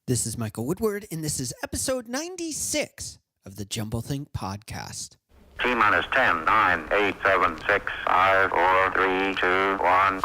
This is Michael Woodward, and this is episode 96 of the Jumblethink podcast. T minus 10, 9, 8, 7, 6, 5, 4, 3, 2, 1.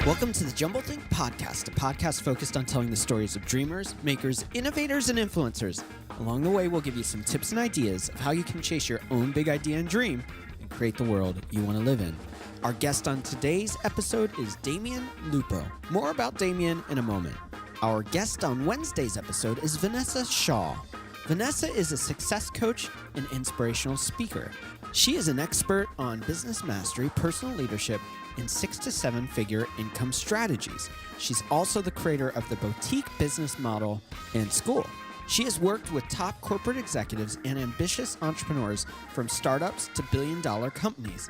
Welcome to the Jumblethink podcast, a podcast focused on telling the stories of dreamers, makers, innovators, and influencers. Along the way, we'll give you some tips and ideas of how you can chase your own big idea and dream and create the world you want to live in. Our guest on today's episode is Damion Lupo. More about Damion in a moment. Our guest on Wednesday's episode is Vanessa Shaw. Vanessa is a success coach and inspirational speaker. She is an expert on business mastery, personal leadership, and 6 to 7 figure income strategies. She's also the creator of the Boutique Business Model and School. She has worked with top corporate executives and ambitious entrepreneurs from startups to billion-dollar companies.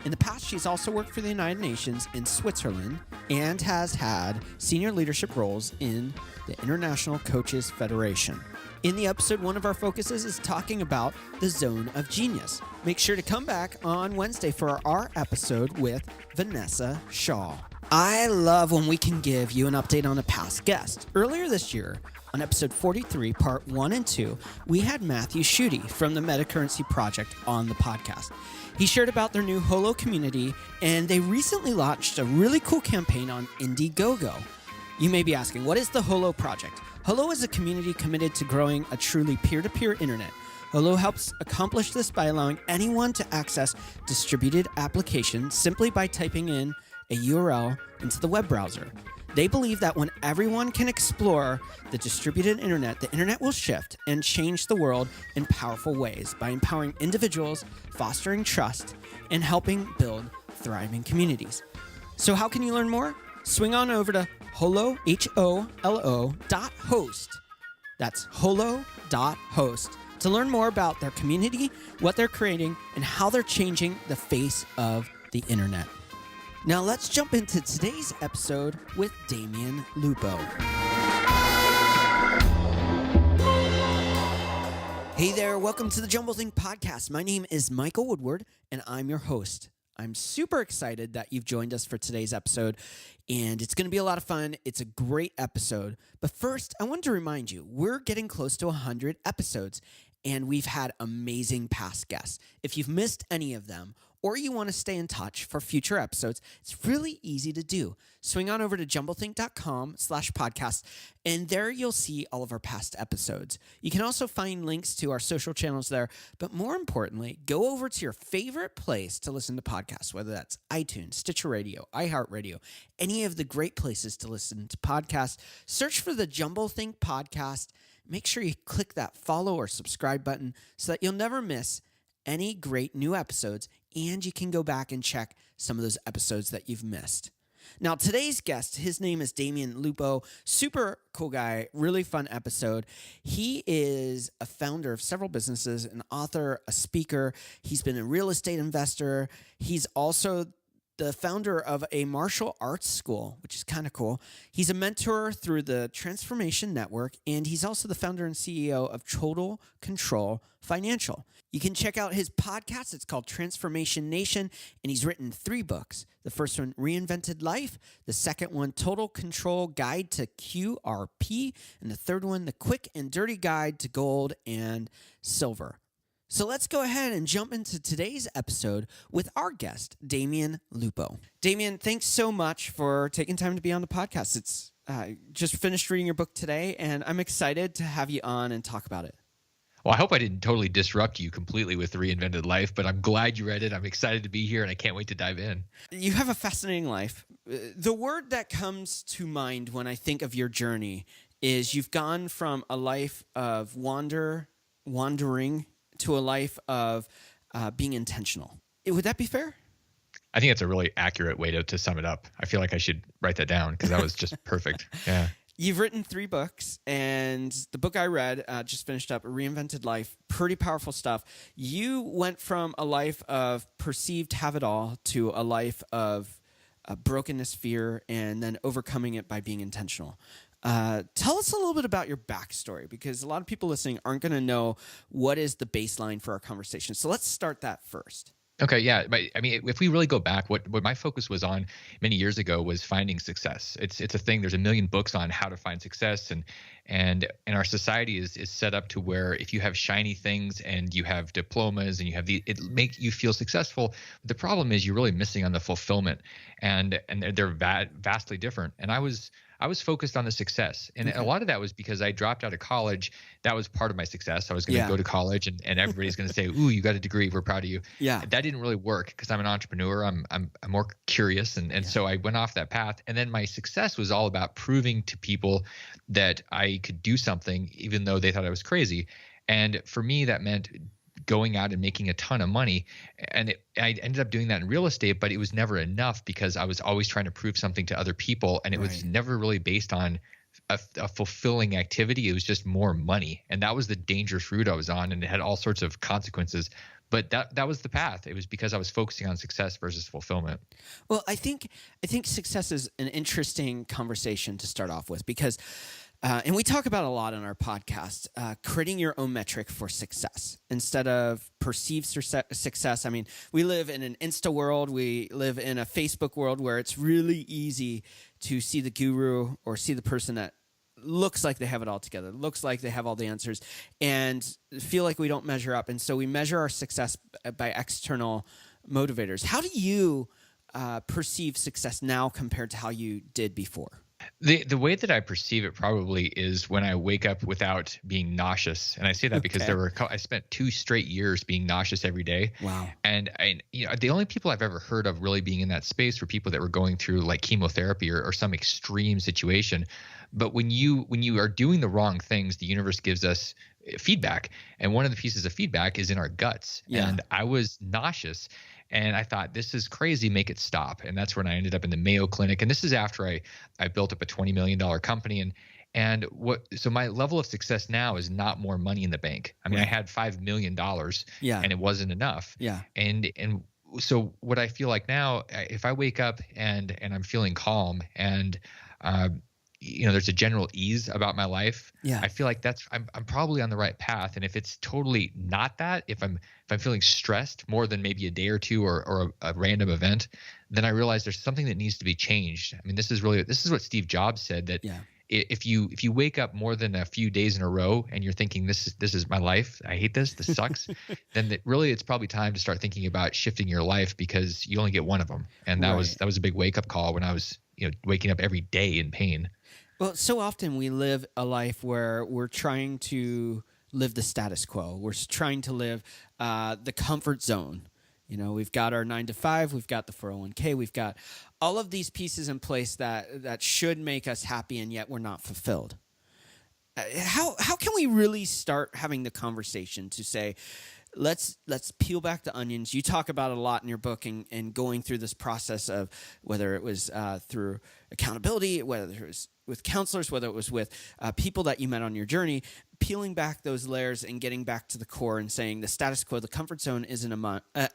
In the past, she's also worked for the United Nations in Switzerland and has had senior leadership roles in the International Coaches Federation. In the episode, one of our focuses is talking about the zone of genius. Make sure to come back on Wednesday for our episode with Vanessa Shaw. I love when we can give you an update on a past guest. Earlier this year, on episode 43, part 1 and 2, we had Matthew Schutte from the Metacurrency Project on the podcast. He shared about their new Holo community, and they recently launched a really cool campaign on Indiegogo. You may be asking, what is the Holo Project? Holo is a community committed to growing a truly peer-to-peer internet. Holo helps accomplish this by allowing anyone to access distributed applications simply by typing in a URL into the web browser. They believe that when everyone can explore the distributed internet, the internet will shift and change the world in powerful ways by empowering individuals, fostering trust, and helping build thriving communities. So how can you learn more? Swing on over to holo, H-O-L-O, .host. That's holo.host to learn more about their community, what they're creating, and how they're changing the face of the internet. Now let's jump into today's episode with Damion Lupo. Hey there, welcome to the Jumblethink podcast. My name is Michael Woodward, and I'm your host. I'm super excited that you've joined us for today's episode, and it's going to be a lot of fun. It's a great episode. But first, I wanted to remind you, we're getting close to 100 episodes, and we've had amazing past guests. If you've missed any of them, or you want to stay in touch for future episodes, it's really easy to do. Swing on over to jumblethink.com/podcast, and there you'll see all of our past episodes. You can also find links to our social channels there, but more importantly, go over to your favorite place to listen to podcasts, whether that's iTunes, Stitcher Radio, iHeartRadio, any of the great places to listen to podcasts. Search for the Jumblethink podcast. Make sure you click that follow or subscribe button so that you'll never miss any great new episodes, and you can go back and check some of those episodes that you've missed. Now, today's guest, his name is Damion Lupo. Super cool guy, really fun episode. He is a founder of several businesses, an author, a speaker. He's been a real estate investor. He's also the founder of a martial arts school, which is kind of cool. He's a mentor through the Transformation Network, and he's also the founder and CEO of Total Control Financial. You can check out his podcast. It's called Transformation Nation, and he's written 3 books. The first one, Reinvented Life. The second one, Total Control Guide to QRP. And the third one, The Quick and Dirty Guide to Gold and Silver. So let's go ahead and jump into today's episode with our guest, Damion Lupo. Damion, thanks so much for taking time to be on the podcast. It's just finished reading your book today, and I'm excited to have you on and talk about it. Well, I hope I didn't totally disrupt you completely with Reinvented Life, but I'm glad you read it. I'm excited to be here, and I can't wait to dive in. You have a fascinating life. The word that comes to mind when I think of your journey is you've gone from a life of wandering to a life of being intentional. Would that be fair? I think that's a really accurate way to sum it up. I feel like I should write that down because that was just perfect. Yeah. You've written 3 books, and the book I read, just finished up, Reinvented Life, pretty powerful stuff. You went from a life of perceived have-it-all to a life of brokenness, fear, and then overcoming it by being intentional. Tell us a little bit about your backstory, because a lot of people listening aren't going to know what is the baseline for our conversation. So let's start that first. Okay, yeah, but I mean, if we really go back, what my focus was on many years ago was finding success. It's a thing. There's a million books on how to find success, and our society is set up to where if you have shiny things and you have diplomas and you have it make you feel successful. The problem is you're really missing on the fulfillment, and they're vastly different. And I was focused on the success. And a lot of that was because I dropped out of college. That was part of my success. I was going to go to college and everybody's going to say, ooh, you got a degree. We're proud of you. Yeah. That didn't really work because I'm an entrepreneur. I'm more curious. And so I went off that path. And then my success was all about proving to people that I could do something, even though they thought I was crazy. And for me, that meant going out and making a ton of money. And I ended up doing that in real estate, but it was never enough because I was always trying to prove something to other people. And it was never really based on a fulfilling activity. It was just more money. And that was the dangerous route I was on. And it had all sorts of consequences. But that was the path. It was because I was focusing on success versus fulfillment. Well, I think success is an interesting conversation to start off with, because and we talk about a lot on our podcast, creating your own metric for success instead of perceived success. I mean, we live in an Insta world. We live in a Facebook world where it's really easy to see the guru or see the person that looks like they have it all together, looks like they have all the answers, and feel like we don't measure up. And so we measure our success by external motivators. How do you perceive success now compared to how you did before? The way that I perceive it probably is when I wake up without being nauseous. And I say that because I spent 2 straight years being nauseous every day. Wow. And the only people I've ever heard of really being in that space were people that were going through like chemotherapy or some extreme situation. But when you are doing the wrong things, the universe gives us feedback. And one of the pieces of feedback is in our guts. Yeah. And I was nauseous. And I thought, this is crazy, make it stop. And that's when I ended up in the Mayo Clinic. And this is after I built up a $20 million company. So my level of success now is not more money in the bank. I mean, I had $5 million and it wasn't enough. Yeah. And so what I feel like now, if I wake up and I'm feeling calm and there's a general ease about my life. Yeah. I feel like I'm probably on the right path. And if it's totally not that, if I'm feeling stressed more than maybe a day or two or a random event, then I realize there's something that needs to be changed. I mean, this is what Steve Jobs said, that if you wake up more than a few days in a row and you're thinking this is my life, I hate this sucks, then it's probably time to start thinking about shifting your life, because you only get one of them. And that was a big wake up call when I was waking up every day in pain. Well, so often we live a life where we're trying to live the status quo. We're trying to live the comfort zone. We've got our 9 to 5, we've got the 401k, we've got all of these pieces in place that should make us happy, and yet we're not fulfilled. How can we really start having the conversation to say, let's peel back the onions? You talk about it a lot in your book, and going through this process of whether it was through accountability, whether it was with counselors, whether it was with people that you met on your journey, peeling back those layers and getting back to the core and saying the status quo, the comfort zone isn't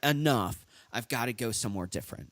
enough. I've got to go somewhere different.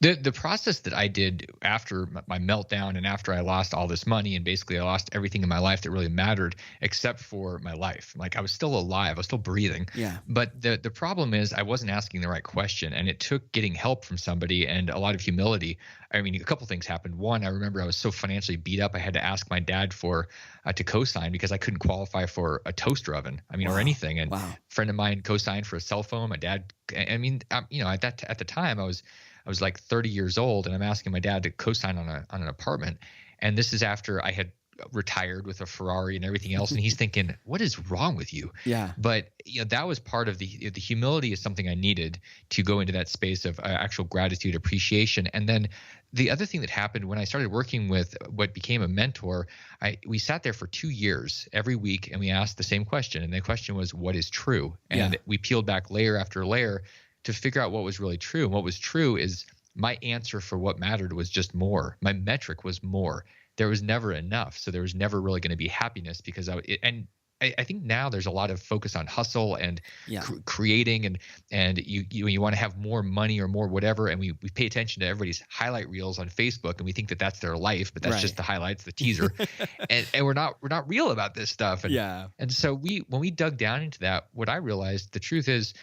The process that I did after my meltdown and after I lost all this money, and basically I lost everything in my life that really mattered except for my life. Like, I was still alive, I was still breathing. Yeah. But the problem is I wasn't asking the right question, and it took getting help from somebody and a lot of humility. I mean, a couple things happened. One, I remember I was so financially beat up, I had to ask my dad to co-sign because I couldn't qualify for a toaster oven. I mean, or anything. And a friend of mine co-signed for a cell phone. My dad, at the time I was like 30 years old, and I'm asking my dad to co-sign on an apartment. And this is after I had retired with a Ferrari and everything else. And he's thinking, what is wrong with you? Yeah. But that was part of the humility is something I needed to go into that space of actual gratitude, appreciation. And then the other thing that happened when I started working with what became a mentor, we sat there for 2 years every week, and we asked the same question. And the question was, what is true? And we peeled back layer after layer to figure out what was really true. And what was true is my answer for what mattered was just more. My metric was more. There was never enough. So there was never really going to be happiness, because and I think now there's a lot of focus on hustle and Yeah. creating, and you want to have more money or more whatever, and we pay attention to everybody's highlight reels on Facebook, and we think that that's their life, but that's just the highlights, the teaser, and we're not real about this stuff. And so when we dug down into that, what I realized, the truth is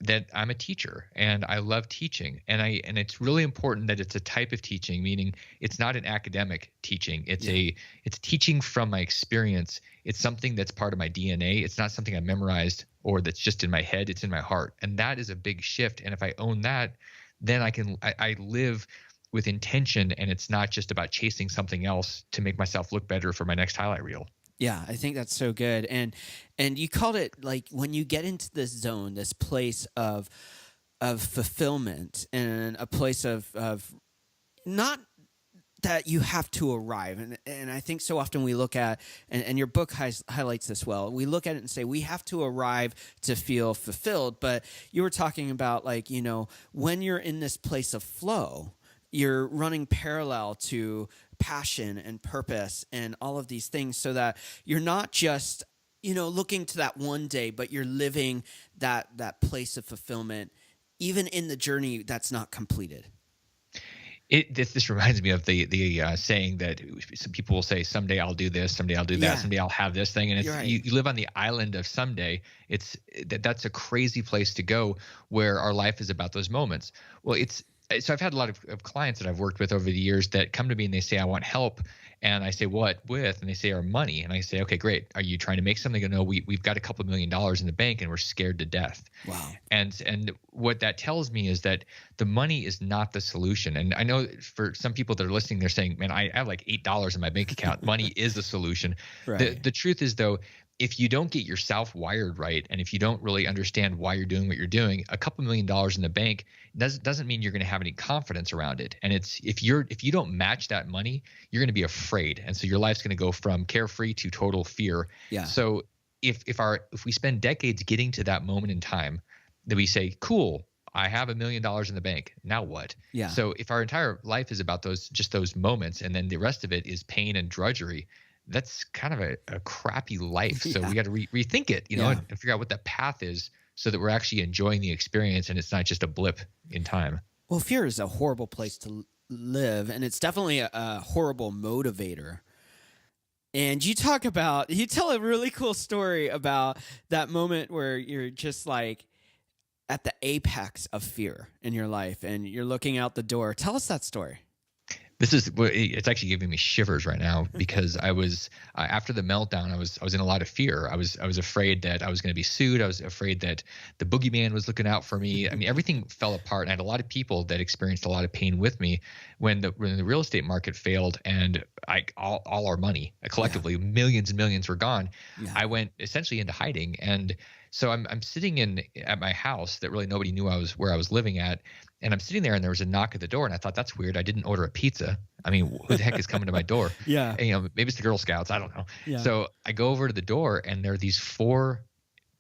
that I'm a teacher and I love teaching, and it's really important that it's a type of teaching, meaning it's not an academic teaching. It's teaching from my experience. It's something that's part of my DNA. It's not something I memorized or that's just in my head. It's in my heart. And that is a big shift. And if I own that, then I live with intention, and it's not just about chasing something else to make myself look better for my next highlight reel. Yeah, I think that's so good. And you called it, like, when you get into this zone, this place of fulfillment, and a place of not that you have to arrive. And I think so often we look at, and your book highlights this well, we look at it and say we have to arrive to feel fulfilled. But you were talking about, like, when you're in this place of flow, you're running parallel to passion and purpose and all of these things, so that you're not just, looking to that one day, but you're living that place of fulfillment, even in the journey that's not completed. This reminds me of the saying that some people will say, someday I'll do this, someday I'll do that, someday I'll have this thing. And it's, right. you live on the island of someday. That's a crazy place to go, where our life is about those moments. Well, so I've had a lot of clients that I've worked with over the years that come to me and they say, I want help. And I say, what with? And they say, our money. And I say, okay, great. Are you trying to make something? No, we've got a couple $1 million in the bank and we're scared to death. Wow. And what that tells me is that the money is not the solution. And I know for some people that are listening, they're saying, man, I have like $8 in my bank account. Money is the solution. Right. The truth is, though, if you don't get yourself wired right, and if you don't really understand why you're doing what you're doing, a couple $1 million in the bank doesn't mean you're going to have any confidence around it. And it's if you don't match that money, you're going to be afraid, and so your life's going to go from carefree to total fear. Yeah. So if we spend decades getting to that moment in time, that we say, cool, I have $1 million in the bank. Now what? Yeah. So if our entire life is about those moments, and then the rest of it is pain and drudgery, that's kind of a crappy life. So we got to rethink it, and figure out what that path is, so that we're actually enjoying the experience and it's not just a blip in time. Well, fear is a horrible place to live, and it's definitely a horrible motivator. And you tell a really cool story about that moment where you're just like at the apex of fear in your life and you're looking out the door. Tell us that story. It's actually giving me shivers right now, because I was after the meltdown, I was in a lot of fear. I was afraid that I was going to be sued. I was afraid that the boogeyman was looking out for me. I mean, everything fell apart. And I had a lot of people that experienced a lot of pain with me when the real estate market failed, and all our money collectively, millions and millions were gone. Yeah. I went essentially into hiding, and so I'm sitting at my house that really nobody knew where I was living at. And I'm sitting there, and there was a knock at the door, and I thought, that's weird. I didn't order a pizza. I mean, who the heck is coming to my door? Yeah. And, maybe it's the Girl Scouts. I don't know. Yeah. So I go over to the door, and there are these 4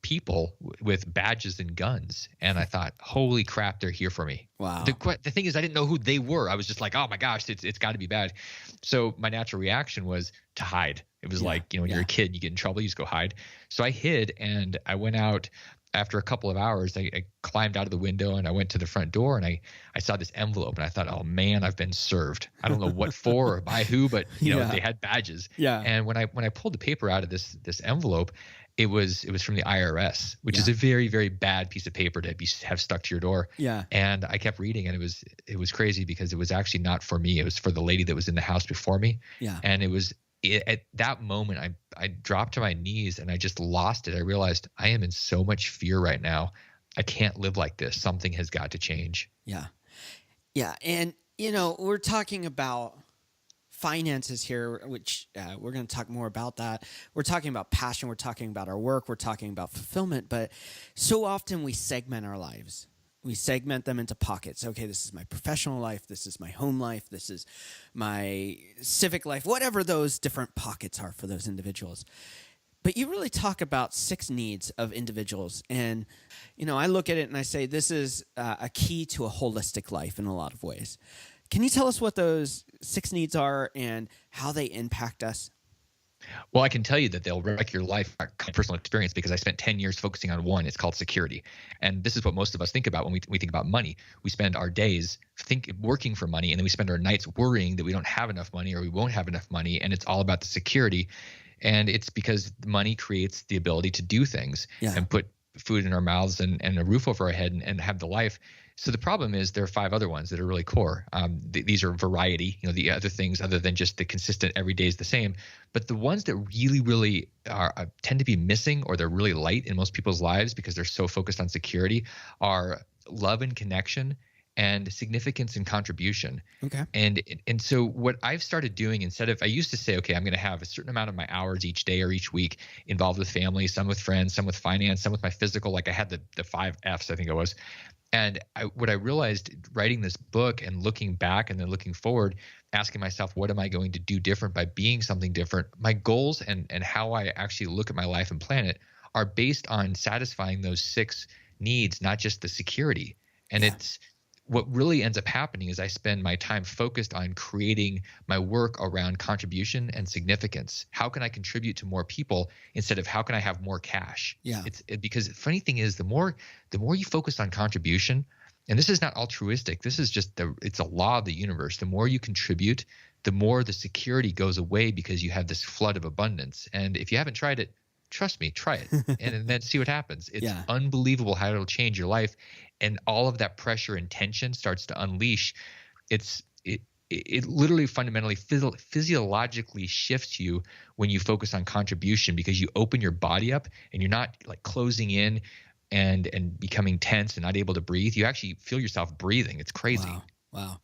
people with badges and guns. And I thought, holy crap, they're here for me. Wow. The thing is, I didn't know who they were. I was just like, oh my gosh, it's got to be bad. So my natural reaction was to hide. It was like, when you're a kid, you get in trouble, you just go hide. So I hid, and I went out. After a couple of hours, I climbed out of the window, and I went to the front door, and I saw this envelope, and I thought, oh man, I've been served. I don't know what for or by who, but they had badges. Yeah. And when I pulled the paper out of this envelope, it was from the IRS, which is a very, very bad piece of paper to have stuck to your door. Yeah. And I kept reading, and it was crazy, because it was actually not for me. It was for the lady that was in the house before me. Yeah. And at that moment, I dropped to my knees, and I just lost it. I realized I am in so much fear right now. I can't live like this. Something has got to change. Yeah. Yeah. And, we're talking about finances here, which we're going to talk more about that. We're talking about passion. We're talking about our work. We're talking about fulfillment. But so often we segment our lives. We segment them into pockets. Okay, this is my professional life. This is my home life. This is my civic life, whatever those different pockets are for those individuals. But you really talk about 6 needs of individuals. And, I look at it and I say this is a key to a holistic life in a lot of ways. Can you tell us what those 6 needs are and how they impact us? Well, I can tell you that they'll wreck your life, personal experience, because I spent 10 years focusing on one. It's called security. And this is what most of us think about when we think about money. We spend our days working for money, and then we spend our nights worrying that we don't have enough money or we won't have enough money. And it's all about the security. And it's because money creates the ability to do things and put food in our mouths and a roof over our head and have the life. So the problem is there are 5 other ones that are really core. These are variety, the other things other than just the consistent every day is the same. But the ones that really, really tend to be missing, or they're really light in most people's lives because they're so focused on security, are love and connection and significance and contribution. Okay. And so what I've started doing, instead of, I used to say, okay, I'm going to have a certain amount of my hours each day or each week involved with family, some with friends, some with finance, some with my physical. Like I had the 5 F's, I think it was. And what I realized writing this book and looking back and then looking forward, asking myself, what am I going to do different by being something different? My goals and how I actually look at my life and plan it are based on satisfying those 6 needs, not just the security. And it's what really ends up happening is I spend my time focused on creating my work around contribution and significance. How can I contribute to more people instead of how can I have more cash? Yeah. Because the funny thing is the more you focus on contribution, and this is not altruistic, this is just it's a law of the universe. The more you contribute, the more the security goes away because you have this flood of abundance. And if you haven't tried it, trust me, try it and then see what happens. It's unbelievable how it'll change your life. And all of that pressure and tension starts to unleash. It literally fundamentally physiologically shifts you when you focus on contribution, because you open your body up and you're not like closing in and becoming tense and not able to breathe. You actually feel yourself breathing. It's crazy. Wow.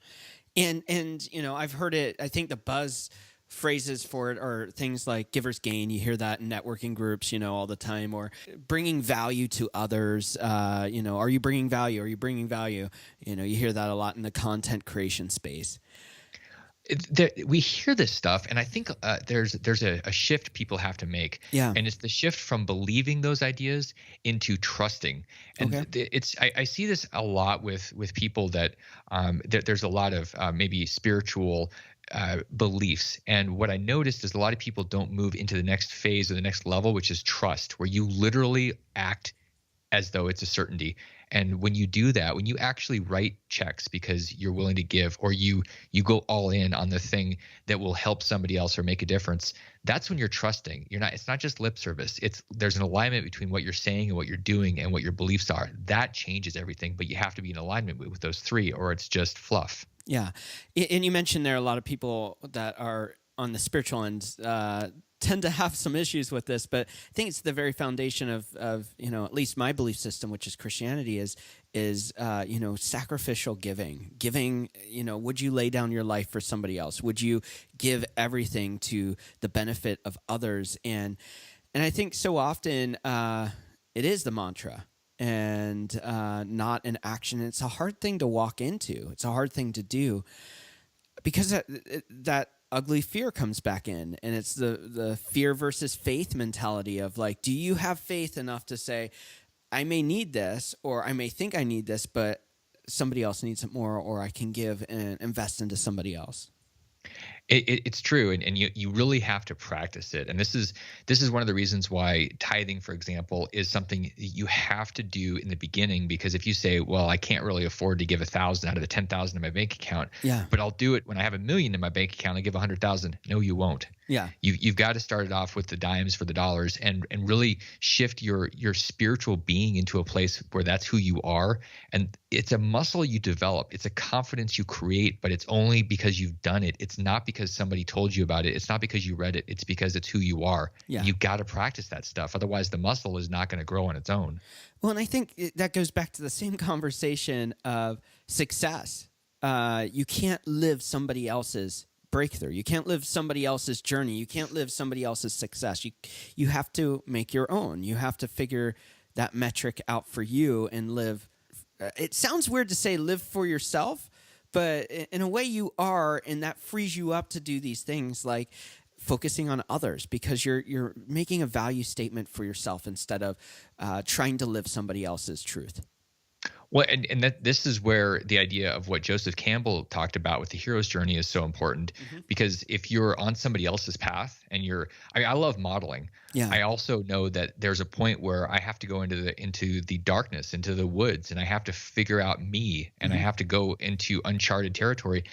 And I've heard it. I think the buzz phrases for it are things like giver's gain. You hear that in networking groups, all the time, or bringing value to others. Are you bringing value? Are you bringing value? You hear that a lot in the content creation space. We hear this stuff, and I think there's a shift people have to make, and it's the shift from believing those ideas into trusting. And I see this a lot with people that there's a lot of maybe spiritual beliefs, and what I noticed is a lot of people don't move into the next phase or the next level, which is trust, where you literally act as though it's a certainty. And when you do that, when you actually write checks because you're willing to give, or you go all in on the thing that will help somebody else or make a difference, that's when you're trusting. It's not just lip service. There's an alignment between what you're saying and what you're doing and what your beliefs are. That changes everything, but you have to be in alignment with those 3, or it's just fluff. Yeah. And you mentioned there are a lot of people that are on the spiritual end tend to have some issues with this, but I think it's the very foundation of at least my belief system, which is Christianity, is sacrificial giving. Would you lay down your life for somebody else? Would you give everything to the benefit of others? And I think so often it is the mantra and not an action. It's a hard thing to walk into. It's a hard thing to do because that ugly fear comes back in, and it's the fear versus faith mentality of like, do you have faith enough to say, I may need this, or I may think I need this, but somebody else needs it more, or I can give and invest into somebody else? It's true, and you really have to practice it. And this is one of the reasons why tithing, for example, is something you have to do in the beginning. Because if you say, well, I can't really afford to give 1,000 out of the 10,000 in my bank account, but I'll do it when I have $1 million in my bank account and give 100,000. No, you won't. Yeah, you've got to start it off with the dimes for the dollars, and really shift your spiritual being into a place where that's who you are. And it's a muscle you develop. It's a confidence you create, but it's only because you've done it. It's not because somebody told you about it. It's not because you read it. It's because it's who you are. Yeah. You've got to practice that stuff. Otherwise, the muscle is not going to grow on its own. Well, and I think that goes back to the same conversation of success. You can't live somebody else's breakthrough. You can't live somebody else's journey. You can't live somebody else's success. You have to make your own. You have to figure that metric out for you and live. It sounds weird to say live for yourself, but in a way you are, and that frees you up to do these things like focusing on others, because you're making a value statement for yourself instead of trying to live somebody else's truth. Well, and that this is where the idea of what Joseph Campbell talked about with the hero's journey is so important, because if you're on somebody else's path and I love modeling. Yeah. I also know that there's a point where I have to go into the darkness, into the woods, and I have to figure out me, and I have to go into uncharted territory.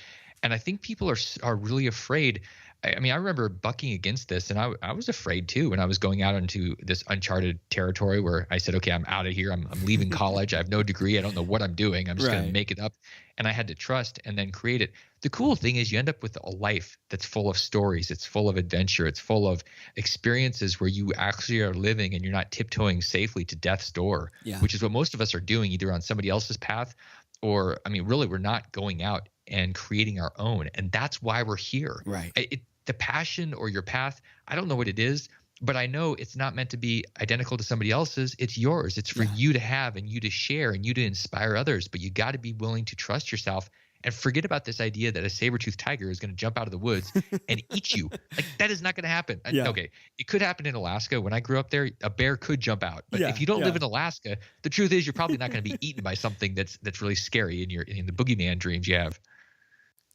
And I think people are really afraid. I mean, I remember bucking against this, and I was afraid too when I was going out into this uncharted territory where I said, okay, I'm out of here. I'm leaving college. I have no degree. I don't know what I'm doing. I'm just going to make it up. And I had to trust and then create it. The cool thing is you end up with a life that's full of stories. It's full of adventure. It's full of experiences where you actually are living and you're not tiptoeing safely to death's door, which is what most of us are doing, either on somebody else's path or, I mean, really, we're not going out and creating our own. And that's why we're here. Right. The passion or your path, I don't know what it is, but I know it's not meant to be identical to somebody else's. It's yours. It's for you to have and you to share and you to inspire others. But you got to be willing to trust yourself and forget about this idea that a saber-toothed tiger is going to jump out of the woods and eat you. Like, that is not going to happen. Okay, it could happen in Alaska. When I grew up there, a bear could jump out. But if you don't live in Alaska, the truth is you're probably not going to be eaten by something that's really scary in the boogeyman dreams you have.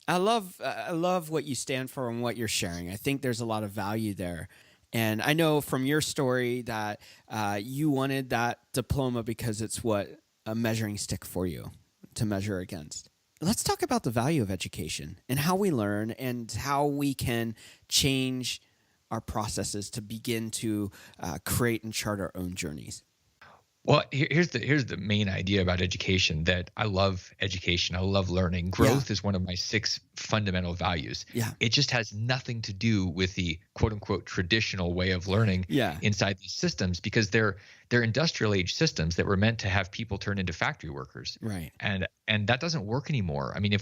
I love what you stand for and what you're sharing. I think there's a lot of value there. And I know from your story that you wanted that diploma because it's what a measuring stick for you to measure against. Let's talk about the value of education and how we learn and how we can change our processes to begin to create and chart our own journeys. Well, here's the main idea about education, that I love education. I love learning. Growth is one of my 6 fundamental values. Yeah. It just has nothing to do with the quote unquote traditional way of learning inside these systems, because they're industrial age systems that were meant to have people turn into factory workers. Right. And that doesn't work anymore. I mean,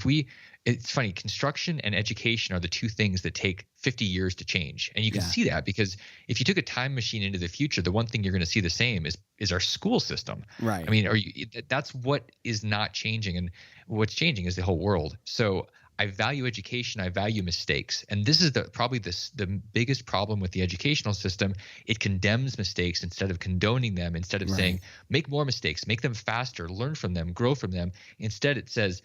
it's funny, construction and education are the 2 things that take 50 years to change. And you can see that because if you took a time machine into the future, the one thing you're going to see the same is our school system. Right. I mean, that's what is not changing, and what's changing is the whole world. So I value education. I value mistakes. And this is probably the biggest problem with the educational system. It condemns mistakes instead of condoning them, instead of saying, make more mistakes, make them faster, learn from them, grow from them. Instead, it says,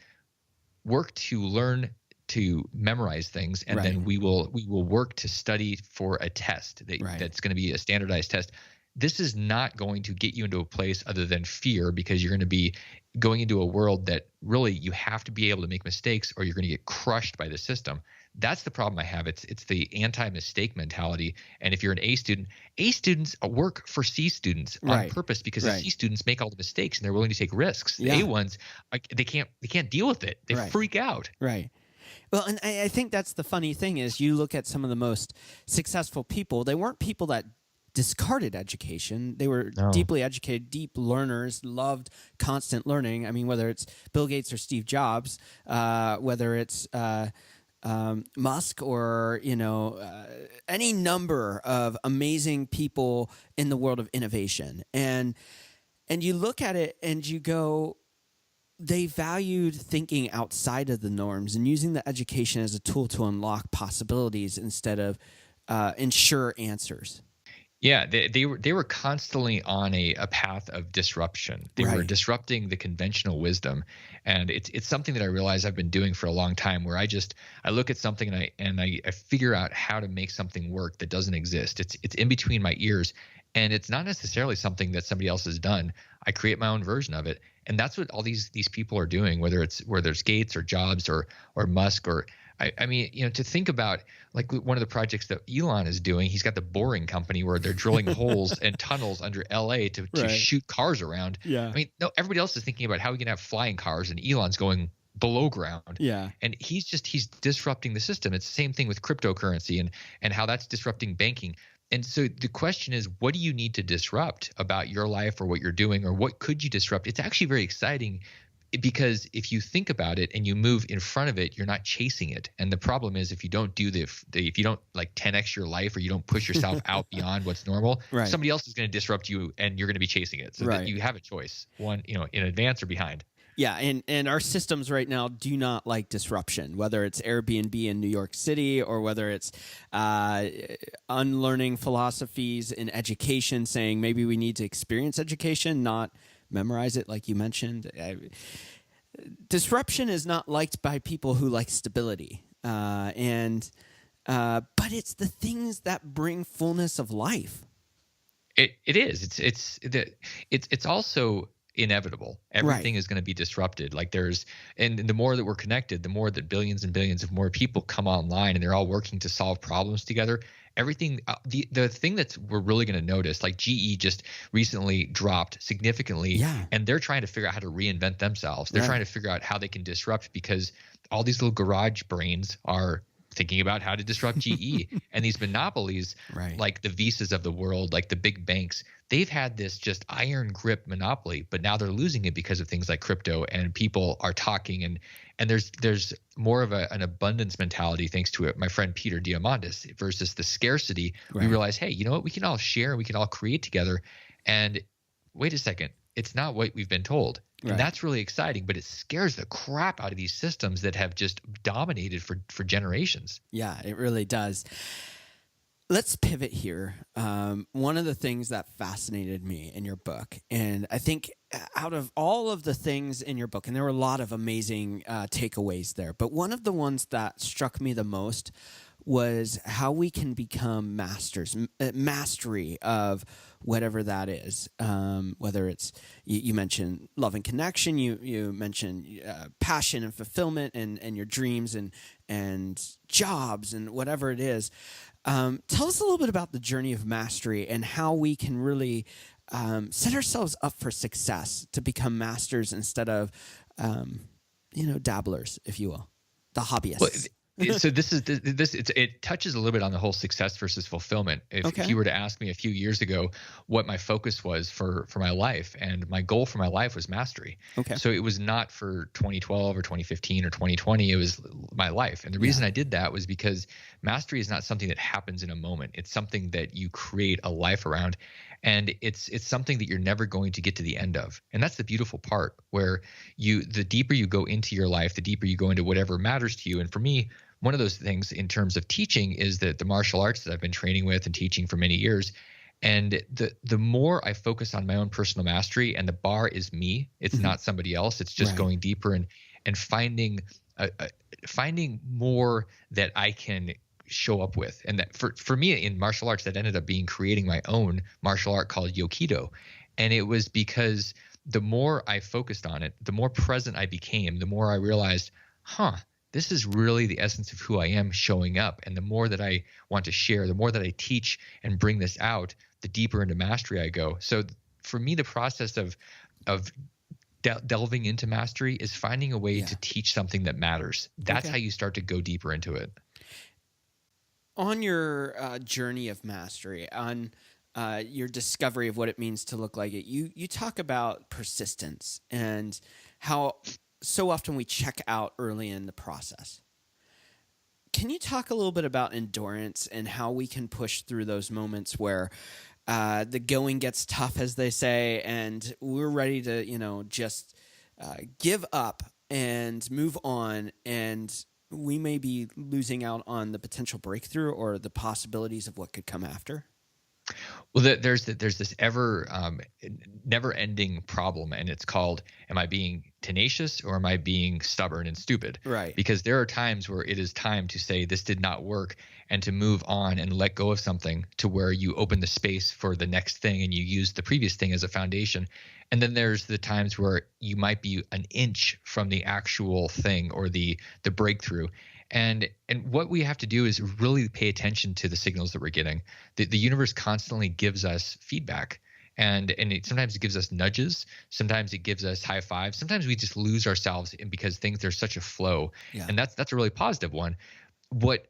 work to learn to memorize things, and then we will work to study for a test that's going to be a standardized test. This is not going to get you into a place other than fear, because you're going to be going into a world that really you have to be able to make mistakes or you're going to get crushed by the system. That's the problem I have. It's the anti-mistake mentality. And if you're an A student, A students work for C students on purpose, because the C students make all the mistakes and they're willing to take risks. The A ones, they can't deal with it. They freak out. Right. Well, and I think that's the funny thing is you look at some of the most successful people, they weren't people that discarded education. They were deeply educated, deep learners, loved constant learning. I mean, whether it's Bill Gates or Steve Jobs, whether it's Musk or, any number of amazing people in the world of innovation. And you look at it and you go, they valued thinking outside of the norms and using the education as a tool to unlock possibilities instead of ensure answers. Yeah, they were constantly on a path of disruption. They were disrupting the conventional wisdom, and it's something that I realize I've been doing for a long time. Where I look at something and I figure out how to make something work that doesn't exist. It's in between my ears, and it's not necessarily something that somebody else has done. I create my own version of it, and that's what all these people are doing. Whether there's Gates or Jobs or Musk or I mean, to think about like one of the projects that Elon is doing, he's got the boring company where they're drilling holes and tunnels under LA to shoot cars around. Yeah. I mean, no, everybody else is thinking about how we can have flying cars, and Elon's going below ground. Yeah. And he's disrupting the system. It's the same thing with cryptocurrency and how that's disrupting banking. And so the question is, what do you need to disrupt about your life or what you're doing, or what could you disrupt? It's actually very exciting, because if you think about it and you move in front of it, you're not chasing it. And the problem is, if you don't do if you don't like 10x your life, or you don't push yourself out beyond what's normal, somebody else is going to disrupt you and you're going to be chasing it. So that you have a choice, one, in advance or behind. Yeah, and our systems right now do not like disruption, whether it's Airbnb in New York City or whether it's unlearning philosophies in education, saying maybe we need to experience education, not memorize it, like you mentioned. Disruption is not liked by people who like stability, but it's the things that bring fullness of life. It is. It's also inevitable. Everything is going to be disrupted. Like and the more that we're connected, the more that billions and billions of more people come online and they're all working to solve problems together. Everything, the thing we're really going to notice, like GE just recently dropped significantly, and they're trying to figure out how to reinvent themselves. They're trying to figure out how they can disrupt, because all these little garage brains are thinking about how to disrupt GE. And these monopolies, like the Visas of the world, like the big banks, they've had this just iron grip monopoly, but now they're losing it because of things like crypto, and people are talking, and there's more of an abundance mentality thanks to it. My friend Peter Diamandis, versus the scarcity. We realize, hey, you know what? We can all share, we can all create together. And wait a second, it's not what we've been told. And that's really exciting, but it scares the crap out of these systems that have just dominated for generations. Yeah, it really does. Let's pivot here. One of the things that fascinated me in your book, and I think out of all of the things in your book, and there were a lot of amazing takeaways there, but one of the ones that struck me the most was how we can become mastery of whatever that is. Whether it's, you mentioned love and connection, you mentioned passion and fulfillment, and your dreams and jobs and whatever it is. Tell us a little bit about the journey of mastery and how we can really set ourselves up for success to become masters instead of, dabblers, if you will, the hobbyists. Well, so it touches a little bit on the whole success versus fulfillment. If you were to ask me a few years ago what my focus was for my life, and my goal for my life was mastery. So it was not for 2012 or 2015 or 2020. It was my life. And the reason I did that was because mastery is not something that happens in a moment. It's something that you create a life around. And it's something that you're never going to get to the end of. And that's the beautiful part, where the deeper you go into your life, the deeper you go into whatever matters to you. And for me, one of those things in terms of teaching is that the martial arts that I've been training with and teaching for many years. And the more I focus on my own personal mastery, and the bar is me, it's not somebody else. It's just going deeper and finding more that I can show up with. And that for me in martial arts, that ended up being creating my own martial art called Yokido. And it was because the more I focused on it, the more present I became, the more I realized, this is really the essence of who I am showing up. And the more that I want to share, the more that I teach and bring this out, the deeper into mastery I go. So for me, the process of delving into mastery is finding a way to teach something that matters. That's how you start to go deeper into it. On your journey of mastery, on your discovery of what it means to look like it, you talk about persistence and how so often we check out early in the process. Can you talk a little bit about endurance and how we can push through those moments where the going gets tough, as they say, and we're ready to, just give up and move on, and we may be losing out on the potential breakthrough or the possibilities of what could come after? Well, there's this never-ending problem, and it's called, am I being tenacious or am I being stubborn and stupid? Right. Because there are times where it is time to say this did not work and to move on and let go of something, to where you open the space for the next thing and you use the previous thing as a foundation. And then there's the times where you might be an inch from the actual thing or the breakthrough. And what we have to do is really pay attention to the signals that we're getting. The universe constantly gives us feedback, and sometimes it gives us nudges. Sometimes it gives us high fives. Sometimes we just lose ourselves because there's such a flow, and that's a really positive one. What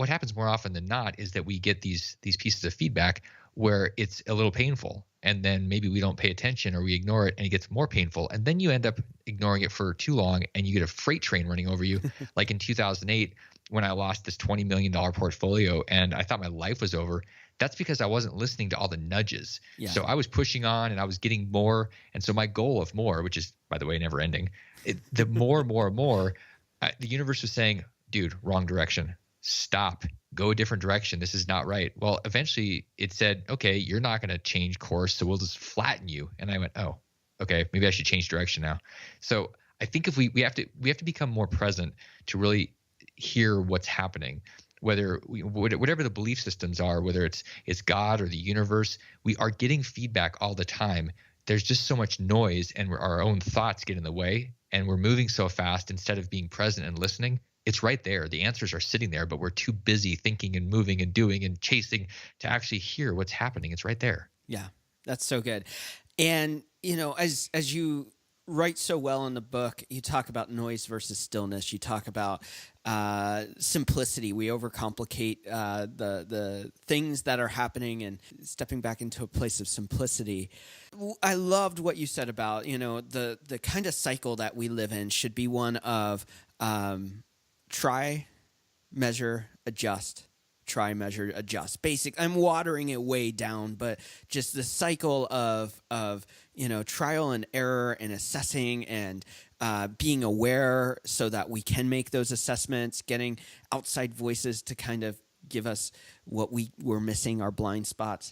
happens more often than not is that we get these pieces of feedback where it's a little painful, and then maybe we don't pay attention or we ignore it and it gets more painful, and then you end up ignoring it for too long and you get a freight train running over you. Like in 2008 when I lost this $20 million portfolio and I thought my life was over. That's because I wasn't listening to all the nudges. So I was pushing on and I was getting more, and so my goal of more, which is, by the way, never ending, the more the universe was saying, dude, wrong direction, stop, go a different direction, this is not right. Well, eventually it said, okay, you're not going to change course, so we'll just flatten you. And I went, oh, okay, maybe I should change direction now. So I think if we have to become more present to really hear what's happening, whatever the belief systems are, whether it's God or the universe, we are getting feedback all the time. There's just so much noise, and our own thoughts get in the way, and we're moving so fast instead of being present and listening. It's right there. The answers are sitting there, but we're too busy thinking and moving and doing and chasing to actually hear what's happening. It's right there. Yeah, that's so good. And, as you write so well in the book, you talk about noise versus stillness. You talk about simplicity. We overcomplicate the things that are happening, and stepping back into a place of simplicity. I loved what you said about, the kind of cycle that we live in should be one of try, measure, adjust. Try, measure, adjust. I'm watering it way down, but just the cycle of trial and error and assessing and being aware so that we can make those assessments, getting outside voices to kind of give us what we're missing, our blind spots.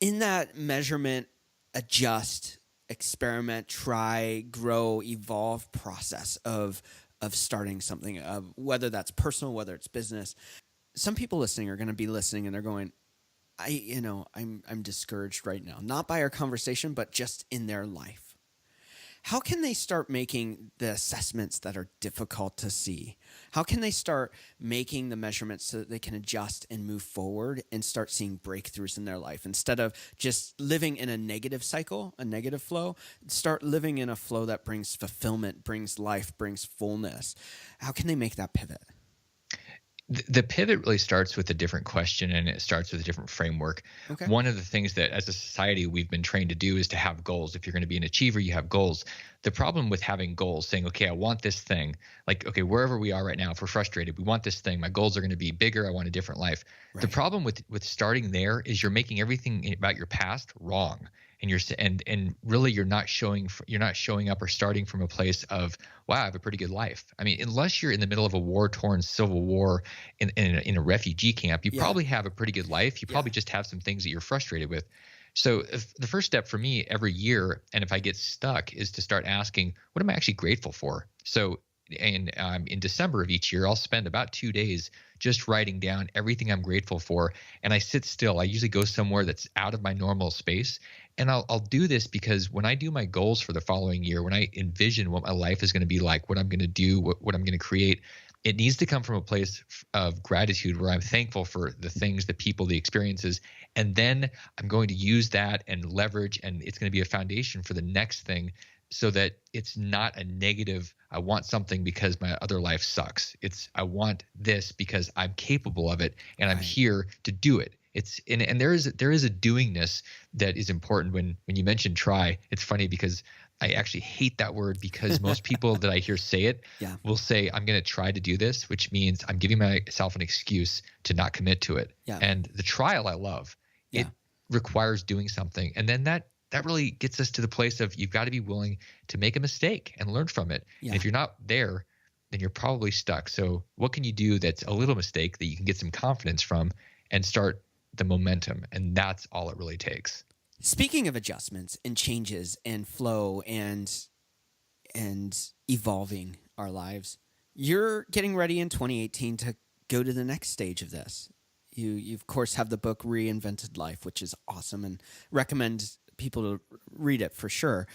In that measurement, adjust, experiment, try, grow, evolve process of starting something, whether that's personal, whether it's business. Some people listening are going to be listening and they're going, I'm discouraged right now, not by our conversation, but just in their life. How can they start making the assessments that are difficult to see? How can they start making the measurements so that they can adjust and move forward and start seeing breakthroughs in their life? Instead of just living in a negative cycle, a negative flow, start living in a flow that brings fulfillment, brings life, brings fullness. How can they make that pivot? The pivot really starts with a different question, and it starts with a different framework. Okay. One of the things that as a society we've been trained to do is to have goals. If you're going to be an achiever, you have goals. The problem with having goals, saying, okay, I want this thing, like, okay, wherever we are right now, if we're frustrated, we want this thing. My goals are going to be bigger. I want a different life. Right. The problem with starting there is you're making everything about your past wrong. And really you're not showing up or starting from a place of, wow, I have a pretty good life. I mean, unless you're in the middle of a war-torn civil war in a refugee camp, you probably have a pretty good life. You probably just have some things that you're frustrated with. So the first step for me every year, and if I get stuck, is to start asking, what am I actually grateful for? So in December of each year, I'll spend about 2 days just writing down everything I'm grateful for. And I sit still. I usually go somewhere that's out of my normal space. And I'll do this because when I do my goals for the following year, when I envision what my life is going to be like, what I'm going to do, what I'm going to create, it needs to come from a place of gratitude where I'm thankful for the things, the people, the experiences. And then I'm going to use that and leverage, and it's going to be a foundation for the next thing so that it's not a negative, I want something because my other life sucks. It's I want this because I'm capable of it and I'm here to do it. And there is a doingness that is important. When you mentioned try, it's funny because I actually hate that word, because most people that I hear say it will say, I'm going to try to do this, which means I'm giving myself an excuse to not commit to it. Yeah. And the trial I love. It requires doing something. And then that really gets us to the place of you've got to be willing to make a mistake and learn from it. Yeah. And if you're not there, then you're probably stuck. So what can you do that's a little mistake that you can get some confidence from and start the momentum? And that's all it really takes. Speaking of adjustments and changes and flow and evolving our lives, you're getting ready in 2018 to go to the next stage of this. You of course have the book Reinvented Life, which is awesome, and recommend people to read it for sure.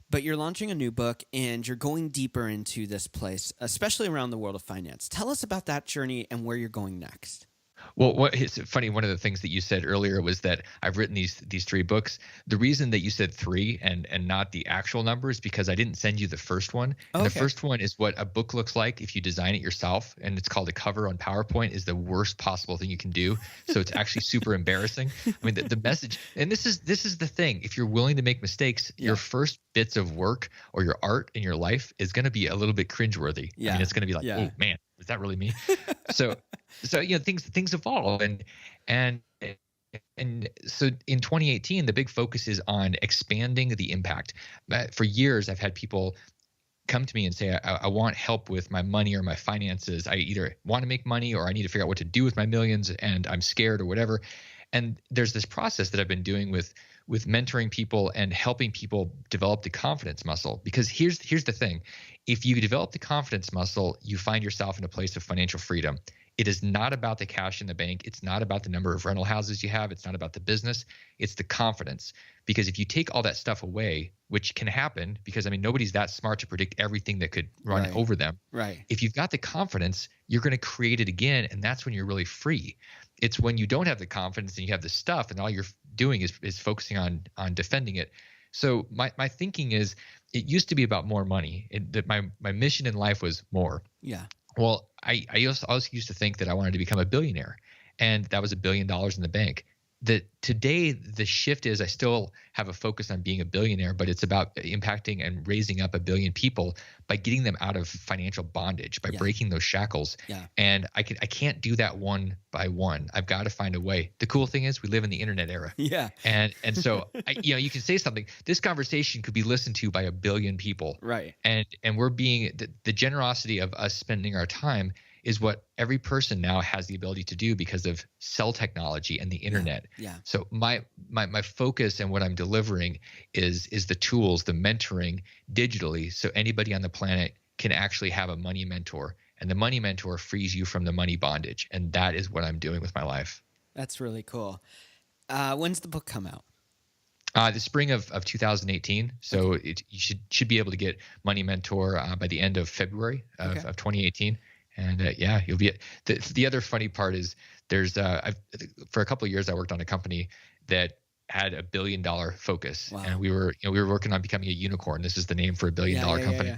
But you're launching a new book and you're going deeper into this place, especially around the world of finance. Tell us about that journey and where you're going next. Well, it's funny. One of the things that you said earlier was that I've written these 3 books. The reason that you said 3 and not the actual number is because I didn't send you the first one. And the first one is what a book looks like if you design it yourself, and it's called a cover on PowerPoint. Is the worst possible thing you can do. So it's actually super embarrassing. I mean, the message, and this is the thing. If you're willing to make mistakes, your first bits of work or your art in your life is going to be a little bit cringeworthy. Yeah. I mean, it's going to be like, oh man, is that really me? So things evolve, and so in 2018 the big focus is on expanding the impact. For years I've had people come to me and say, I want help with my money or my finances. I either want to make money or I need to figure out what to do with my millions, and I'm scared or whatever. And there's this process that I've been doing with with mentoring people and helping people develop the confidence muscle. Because here's the thing. If you develop the confidence muscle, you find yourself in a place of financial freedom. It is not about the cash in the bank. It's not about the number of rental houses you have. It's not about the business. It's the confidence. Because if you take all that stuff away, which can happen, because I mean, nobody's that smart to predict everything that could run over them. Right. If you've got the confidence, you're going to create it again. And that's when you're really free. It's when you don't have the confidence and you have the stuff and all you're doing is focusing on defending it. So my thinking is, it used to be about more money. That my mission in life was more. Yeah. Well, I also used to think that I wanted to become a billionaire, and that was $1 billion in the bank. That today the shift is I still have a focus on being a billionaire, but it's about impacting and raising up 1 billion people by getting them out of financial bondage, by breaking those shackles. Yeah. And I can't do that one by one. I've got to find a way. The cool thing is we live in the internet era. Yeah. And so you can say something. This conversation could be listened to by 1 billion people. Right. And we're being the generosity of us spending our time is what every person now has the ability to do because of cell technology and the internet. Yeah. So my focus and what I'm delivering is the tools, the mentoring digitally, so anybody on the planet can actually have a money mentor, and the money mentor frees you from the money bondage. And that is what I'm doing with my life. That's really cool. When's the book come out? The spring of 2018. So you should be able to get Money Mentor by the end of February of 2018. And you'll be the other funny part is there's for a couple of years I worked on a company that had $1 billion focus. Wow. And we were working on becoming a unicorn. This is the name for $1 billion company. Yeah.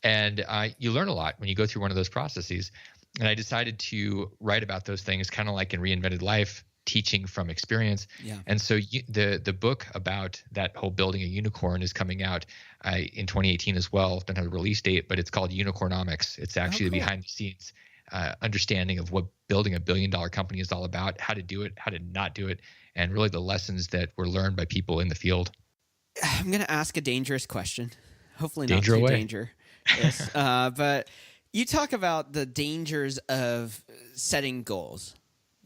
And you learn a lot when you go through one of those processes. And I decided to write about those things, kind of like in Reinvented Life, teaching from experience. Yeah. And so the book about that whole building a unicorn is coming out in 2018 as well. Don't have a release date, but it's called Unicornomics. It's actually the behind the scenes understanding of what building $1 billion company is all about, how to do it, how to not do it, and really the lessons that were learned by people in the field. I'm going to ask a dangerous question. Hopefully not too dangerous. But you talk about the dangers of setting goals.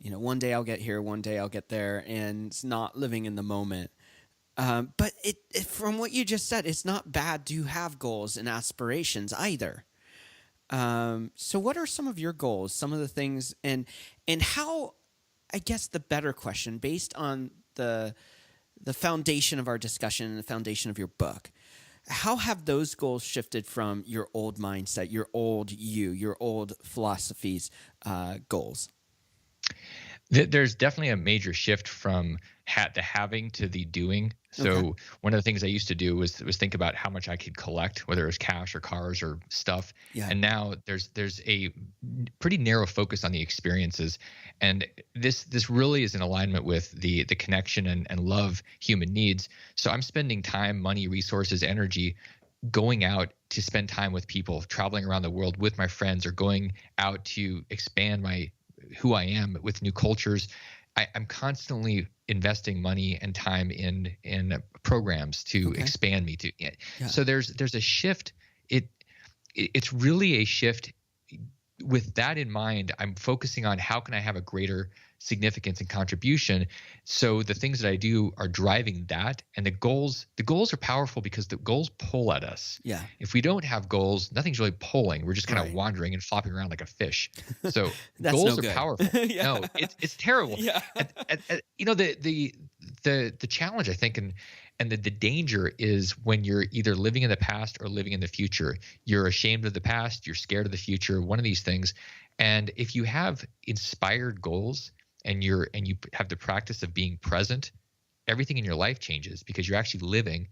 One day I'll get here, one day I'll get there, and it's not living in the moment. But from what you just said, it's not bad to have goals and aspirations either. So what are some of your goals, some of the things, and how, I guess the better question, based on the foundation of our discussion and the foundation of your book, how have those goals shifted from your old mindset, your old your old philosophies, goals? There's definitely a major shift from the having to the doing. So one of the things I used to do was think about how much I could collect, whether it was cash or cars or stuff. Yeah. And now there's a pretty narrow focus on the experiences. And this really is in alignment with the connection and love human needs. So I'm spending time, money, resources, energy going out to spend time with people, traveling around the world with my friends, or going out to expand who I am with new cultures. I'm constantly investing money and time in programs to expand me. So there's a shift. It's really a shift. With that in mind, I'm focusing on how can I have a greater significance and contribution. So the things that I do are driving that, and the goals are powerful because the goals pull at us. Yeah. If we don't have goals, nothing's really pulling. We're just kind of wandering and flopping around like a fish. So goals are powerful. No, it's terrible. Yeah. The challenge, I think, and the danger is when you're either living in the past or living in the future. You're ashamed of the past, you're scared of the future, one of these things. And if you have inspired goals and you have the practice of being present, everything in your life changes because you're actually living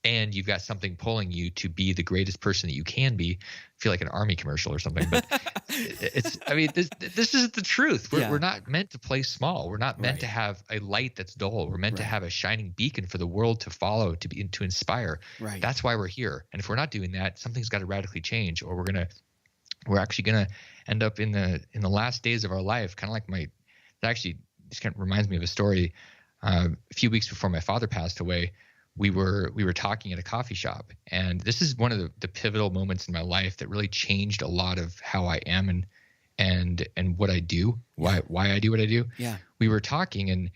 and you've got something pulling you to be the greatest person that you can be. I feel like an army commercial or something, but this is the truth. We're not meant to play small. We're not meant to have a light that's dull. We're meant to have a shining beacon for the world to follow, to inspire. Right. That's why we're here. And if we're not doing that, something's got to radically change, or we're actually gonna end up in the last days of our life, kind of like that actually just kind of reminds me of a story. A few weeks before my father passed away, we were talking at a coffee shop, and this is one of the pivotal moments in my life that really changed a lot of how I am and what I do, why I do what I do. Yeah. We were talking,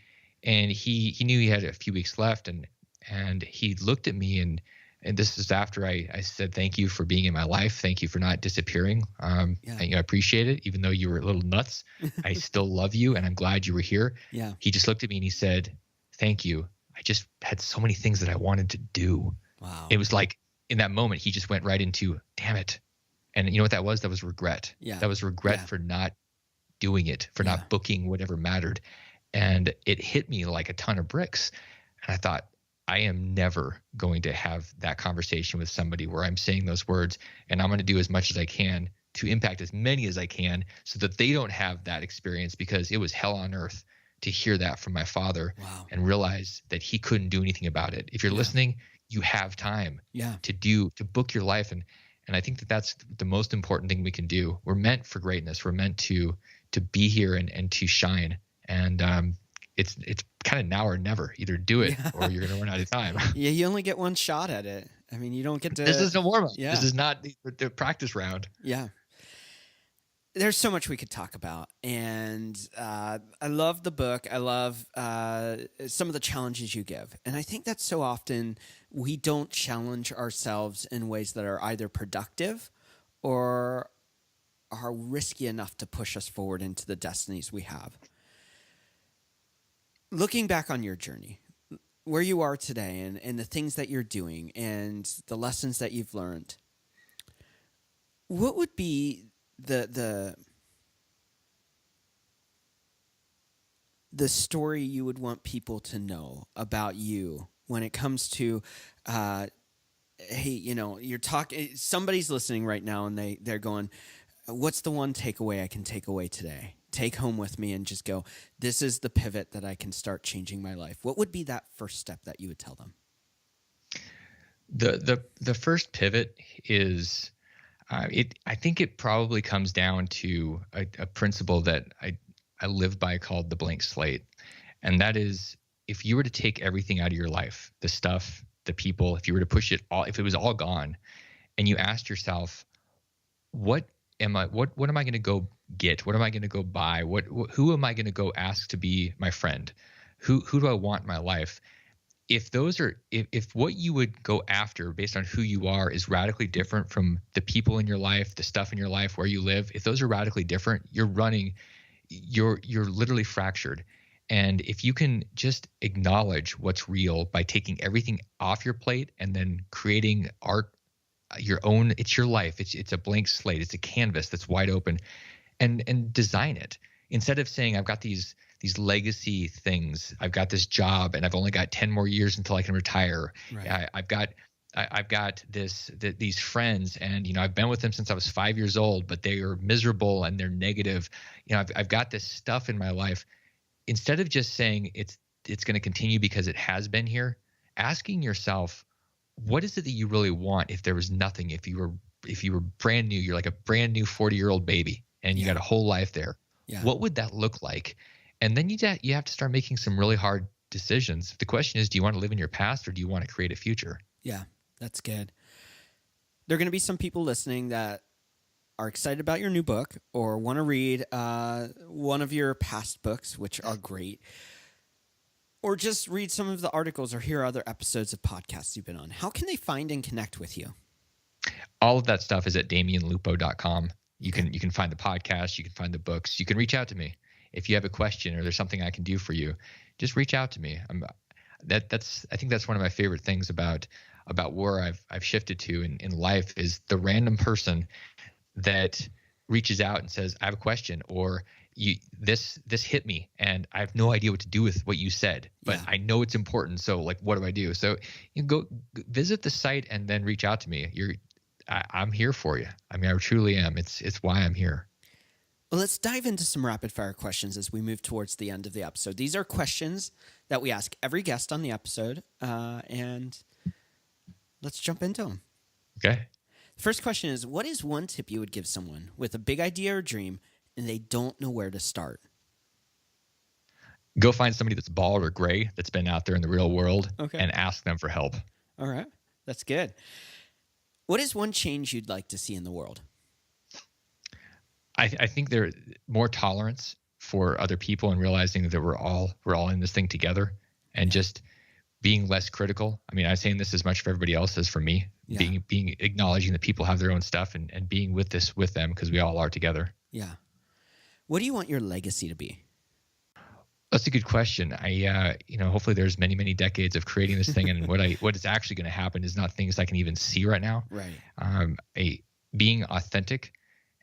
And he knew he had a few weeks left, and he looked at me, and this is after I said, thank you for being in my life. Thank you for not disappearing. I appreciate it. Even though you were a little nuts, I still love you, and I'm glad you were here. Yeah. He just looked at me and he said, thank you. I just had so many things that I wanted to do. Wow. It was like in that moment, he just went right into, damn it. And you know what that was? That was regret. Yeah. That was regret for not doing it, for not booking whatever mattered. And it hit me like a ton of bricks. And I thought, I am never going to have that conversation with somebody where I'm saying those words, and I'm going to do as much as I can to impact as many as I can so that they don't have that experience, because it was hell on earth to hear that from my father and realize that he couldn't do anything about it. If you're listening, you have time to book your life. And I think that that's the most important thing we can do. We're meant for greatness. We're meant to be here and to shine. And it's kind of now or never. Either do it or you're going to run out of time. Yeah, you only get one shot at it. I mean, you don't get to. This is a warm-up. Yeah. This is not the practice round. Yeah. There's so much we could talk about. And I love the book. I love some of the challenges you give. And I think that so often we don't challenge ourselves in ways that are either productive or are risky enough to push us forward into the destinies we have. Looking back on your journey, where you are today and the things that you're doing and the lessons that you've learned, what would be the story you would want people to know about you when it comes to, hey, you're talking, somebody's listening right now and they're going, what's the one takeaway I can take away today? Take home with me and just go, this is the pivot that I can start changing my life. What would be that first step that you would tell them? The first pivot is, I think it probably comes down to a principle that I live by called the blank slate. And that is, if you were to take everything out of your life, the stuff, the people, if you were to push it all, if it was all gone, and you asked yourself, what am I going to go get? What am I going to go buy? Who am I going to go ask to be my friend? Who do I want in my life? If what you would go after based on who you are is radically different from the people in your life, the stuff in your life, where you live, if those are radically different, you're literally fractured. And if you can just acknowledge what's real by taking everything off your plate and then creating art, your own, it's your life. It's a blank slate. It's a canvas that's wide open, and design it. Instead of saying, I've got these legacy things, I've got this job and I've only got 10 more years until I can retire. Right. I've got these friends, and I've been with them since I was 5 years old, but they are miserable and they're negative. I've got this stuff in my life. Instead of just saying it's going to continue because it has been here, asking yourself, what is it that you really want if there was nothing? If you were brand new, you're like a brand new 40-year-old baby and you got a whole life there. Yeah. What would that look like? And then you have to start making some really hard decisions. The question is, do you want to live in your past or do you want to create a future? Yeah, that's good. There are going to be some people listening that are excited about your new book or want to read one of your past books, which are great, or just read some of the articles or hear other episodes of podcasts you've been on. How can they find and connect with you? All of that stuff is at damionlupo.com. You can find the podcast, you can find the books, you can reach out to me. If you have a question or there's something I can do for you, just reach out to me. I think that's one of my favorite things about where I've shifted to in life is the random person that reaches out and says, I have a question, or this hit me and I have no idea what to do with what you said, but I know it's important. So like, what do I do? So you go visit the site and then reach out to me. I'm here for you. I mean, I truly am. It's why I'm here. Well, let's dive into some rapid fire questions as we move towards the end of the episode. These are questions that we ask every guest on the episode, and let's jump into them. Okay. The first question is, what is one tip you would give someone with a big idea or dream and they don't know where to start? Go find somebody that's bald or gray that's been out there in the real world and ask them for help. All right. That's good. What is one change you'd like to see in the world? I think there's more tolerance for other people and realizing that we're all in this thing together, and just being less critical. I mean, I'm saying this as much for everybody else as for me. Yeah. Being acknowledging that people have their own stuff and being with them because we all are together. Yeah. What do you want your legacy to be? That's a good question. Hopefully there's many, many decades of creating this thing, and what is actually going to happen is not things I can even see right now. Right. Being authentic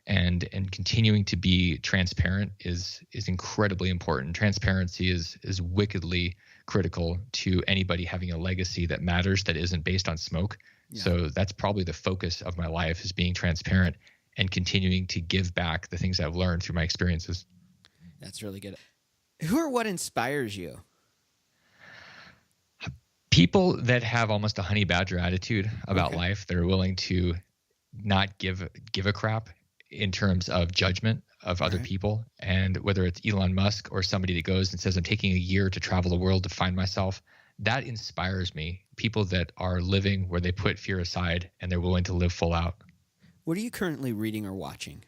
and continuing to be transparent is incredibly important. Transparency is wickedly critical to anybody having a legacy that matters, that isn't based on smoke. Yeah. So that's probably the focus of my life, is being transparent and continuing to give back the things I've learned through my experiences. That's really good. Who or what inspires you? People that have almost a honey badger attitude about life. That are willing to not give a crap in terms of judgment of other people. And whether it's Elon Musk or somebody that goes and says, I'm taking a year to travel the world to find myself, that inspires me. People that are living where they put fear aside and they're willing to live full out. What are you currently reading or watching?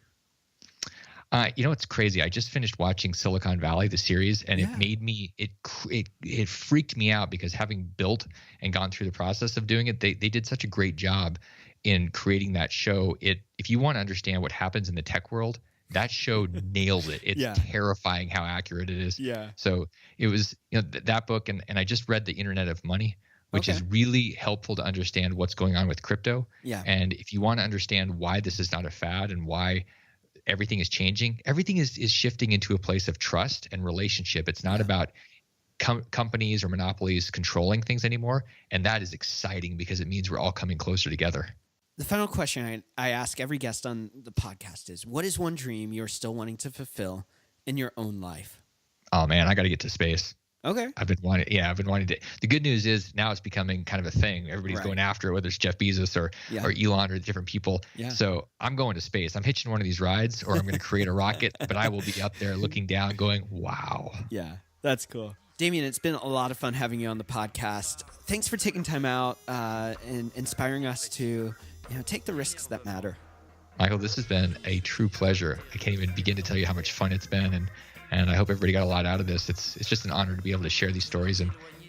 It's crazy. I just finished watching Silicon Valley, the series, and it made me, it freaked me out, because having built and gone through the process of doing it, they did such a great job in creating that show. If you want to understand what happens in the tech world, that show nailed it. It's terrifying how accurate it is. Yeah. So it was, that book, and I just read The Internet of Money, which is really helpful to understand what's going on with crypto. Yeah. And if you want to understand why this is not a fad and why everything is changing, everything is shifting into a place of trust and relationship. It's not about companies or monopolies controlling things anymore. And that is exciting, because it means we're all coming closer together. The final question I ask every guest on the podcast is, what is one dream you're still wanting to fulfill in your own life? Oh man, I got to get to space. Okay. I've been wanting to. The good news is now it's becoming kind of a thing. Everybody's going after it, whether it's Jeff Bezos or Elon or different people. Yeah. So I'm going to space. I'm hitching one of these rides, or I'm going to create a rocket, but I will be up there looking down going, wow. Yeah, that's cool. Damion, it's been a lot of fun having you on the podcast. Thanks for taking time out and inspiring us to take the risks that matter. Michael, this has been a true pleasure. I can't even begin to tell you how much fun it's been, and I hope everybody got a lot out of this. It's just an honor to be able to share these stories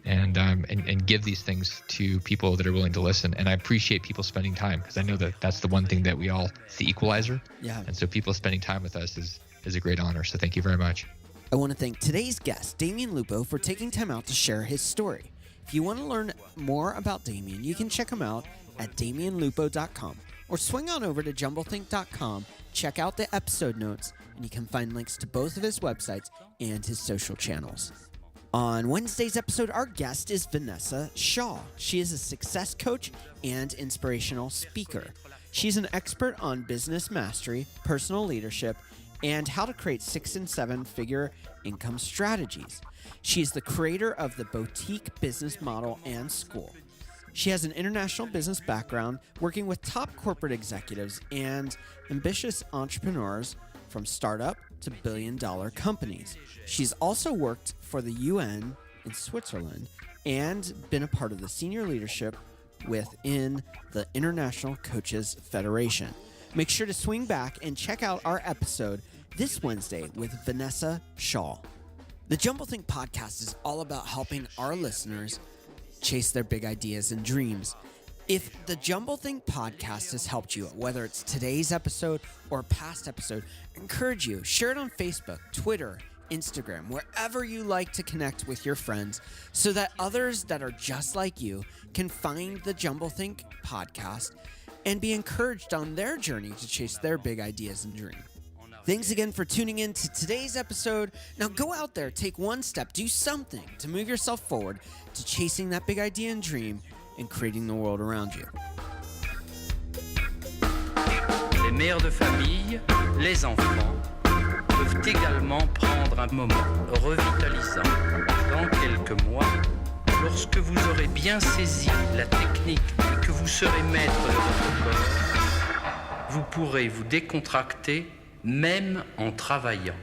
and give these things to people that are willing to listen. And I appreciate people spending time, because I know that that's the one thing that it's the equalizer. Yeah. And so people spending time with us is a great honor. So thank you very much. I want to thank today's guest, Damion Lupo, for taking time out to share his story. If you want to learn more about Damion, you can check him out at damionlupo.com, or swing on over to jumblethink.com, check out the episode notes, and you can find links to both of his websites and his social channels. On Wednesday's episode, our guest is Vanessa Shaw. She is a success coach and inspirational speaker. She's an expert on business mastery, personal leadership, and how to create 6- and 7-figure income strategies. She's the creator of the Boutique Business Model and School. She has an international business background, working with top corporate executives and ambitious entrepreneurs from startup to billion-dollar companies. She's also worked for the UN in Switzerland and been a part of the senior leadership within the International Coaches Federation. Make sure to swing back and check out our episode this Wednesday with Vanessa Shaw. The Jumblethink podcast is all about helping our listeners chase their big ideas and dreams. If the Jumblethink podcast has helped you, whether it's today's episode or a past episode, I encourage you, share it on Facebook, Twitter, Instagram, wherever you like to connect with your friends, so that others that are just like you can find the Jumblethink podcast and be encouraged on their journey to chase their big ideas and dreams. Thanks again for tuning in to today's episode. Now go out there, take one step, do something to move yourself forward to chasing that big idea and dream and creating the world around you. Les mères de famille, les enfants, peuvent également prendre un moment revitalisant dans quelques mois, lorsque vous aurez bien saisi la technique et que vous serez maître de votre corps. Vous pourrez vous décontracter même en travaillant.